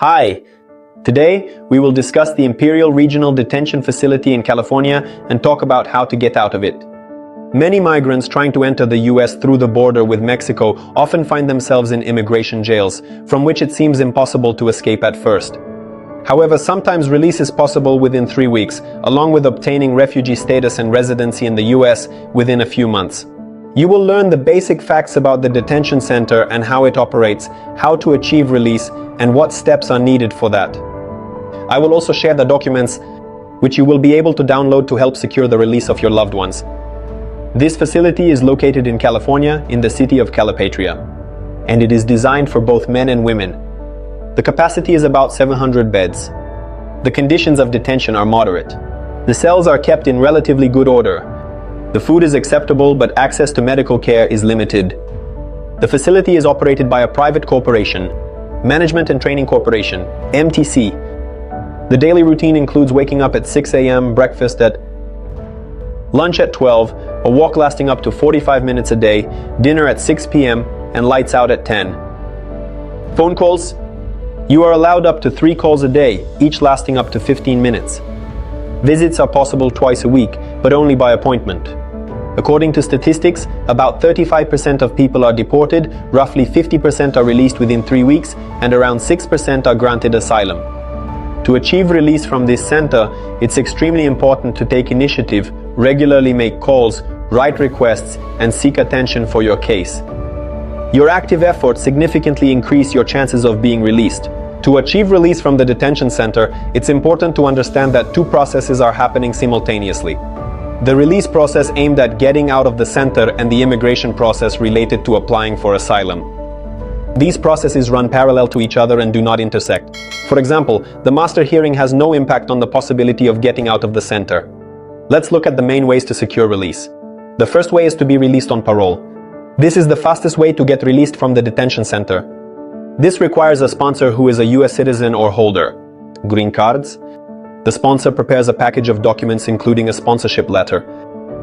Hi! Today, we will discuss the Imperial Regional Detention Facility in California and talk about how to get out of it. Many migrants trying to enter the US through the border with Mexico often find themselves in immigration jails, from which it seems impossible to escape at first. However, sometimes release is possible within 3 weeks, along with obtaining refugee status and residency in the US within a few months. You will learn the basic facts about the detention center and how it operates, how to achieve release, and what steps are needed for that. I will also share the documents which you will be able to download to help secure the release of your loved ones. This facility is located in California, in the city of Calipatria, and it is designed for both men and women. The capacity is about 700 beds. The conditions of detention are moderate. The cells are kept in relatively good order. The food is acceptable, but access to medical care is limited. The facility is operated by a private corporation, Management and Training Corporation, MTC. The daily routine includes waking up at 6 a.m., breakfast at lunch at 12, a walk lasting up to 45 minutes a day, dinner at 6 p.m., and lights out at 10. Phone calls? You are allowed up to 3 calls a day, each lasting up to 15 minutes. Visits are possible twice a week, but only by appointment. According to statistics, about 35% of people are deported, roughly 50% are released within 3 weeks, and around 6% are granted asylum. To achieve release from this center, it's extremely important to take initiative, regularly make calls, write requests, and seek attention for your case. Your active efforts significantly increase your chances of being released. To achieve release from the detention center, it's important to understand that 2 processes are happening simultaneously. The release process aimed at getting out of the center and the immigration process related to applying for asylum. These processes run parallel to each other and do not intersect. For example, the master hearing has no impact on the possibility of getting out of the center. Let's look at the main ways to secure release. The first way is to be released on parole. This is the fastest way to get released from the detention center. This requires a sponsor who is a US citizen or holder. Green cards. The sponsor prepares a package of documents including a sponsorship letter.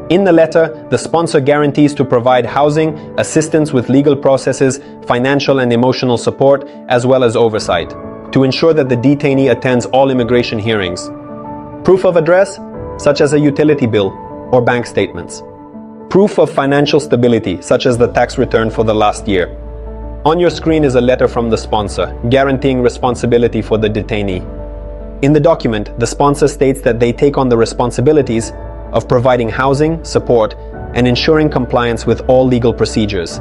In the letter, the sponsor guarantees to provide housing, assistance with legal processes, financial and emotional support, as well as oversight, to ensure that the detainee attends all immigration hearings. Proof of address, such as a utility bill or bank statements. Proof of financial stability, such as the tax return for the last year. On your screen is a letter from the sponsor, guaranteeing responsibility for the detainee. In the document, the sponsor states that they take on the responsibilities of providing housing, support, and ensuring compliance with all legal procedures.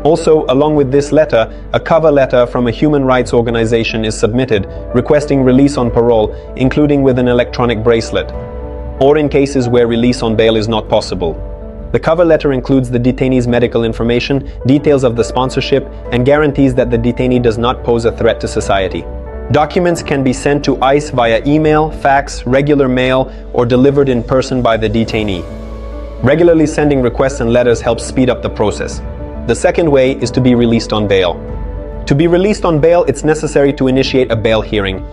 Also, along with this letter, a cover letter from a human rights organization is submitted, requesting release on parole, including with an electronic bracelet, or in cases where release on bail is not possible. The cover letter includes the detainee's medical information, details of the sponsorship, and guarantees that the detainee does not pose a threat to society. Documents can be sent to ICE via email, fax, regular mail, or delivered in person by the detainee. Regularly sending requests and letters helps speed up the process. The second way is to be released on bail. To be released on bail, it's necessary to initiate a bail hearing.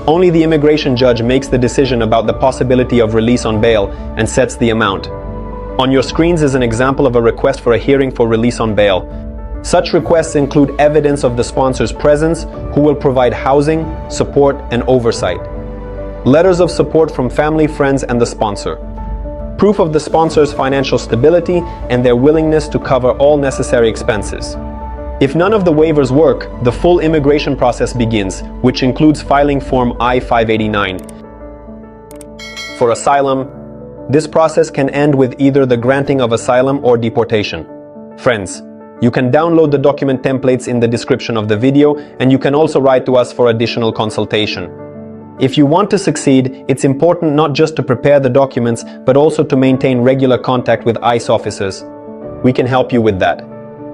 Only the immigration judge makes the decision about the possibility of release on bail and sets the amount. On your screens is an example of a request for a hearing for release on bail. Such requests include evidence of the sponsor's presence, who will provide housing, support, and oversight. Letters of support from family, friends, and the sponsor. Proof of the sponsor's financial stability and their willingness to cover all necessary expenses. If none of the waivers work, the full immigration process begins, which includes filing Form I-589. For asylum, this process can end with either the granting of asylum or deportation. Friends, you can download the document templates in the description of the video, and you can also write to us for additional consultation. If you want to succeed, it's important not just to prepare the documents, but also to maintain regular contact with ICE officers. We can help you with that.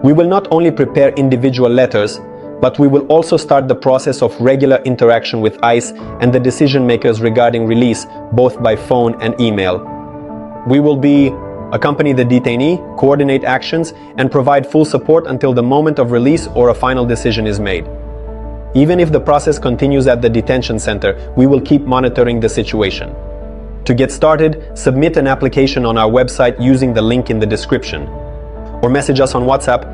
We will not only prepare individual letters, but we will also start the process of regular interaction with ICE and the decision makers regarding release, both by phone and email. We will accompany the detainee, coordinate actions, and provide full support until the moment of release or a final decision is made. Even if the process continues at the detention center, we will keep monitoring the situation. To get started, submit an application on our website using the link in the description, or message us on WhatsApp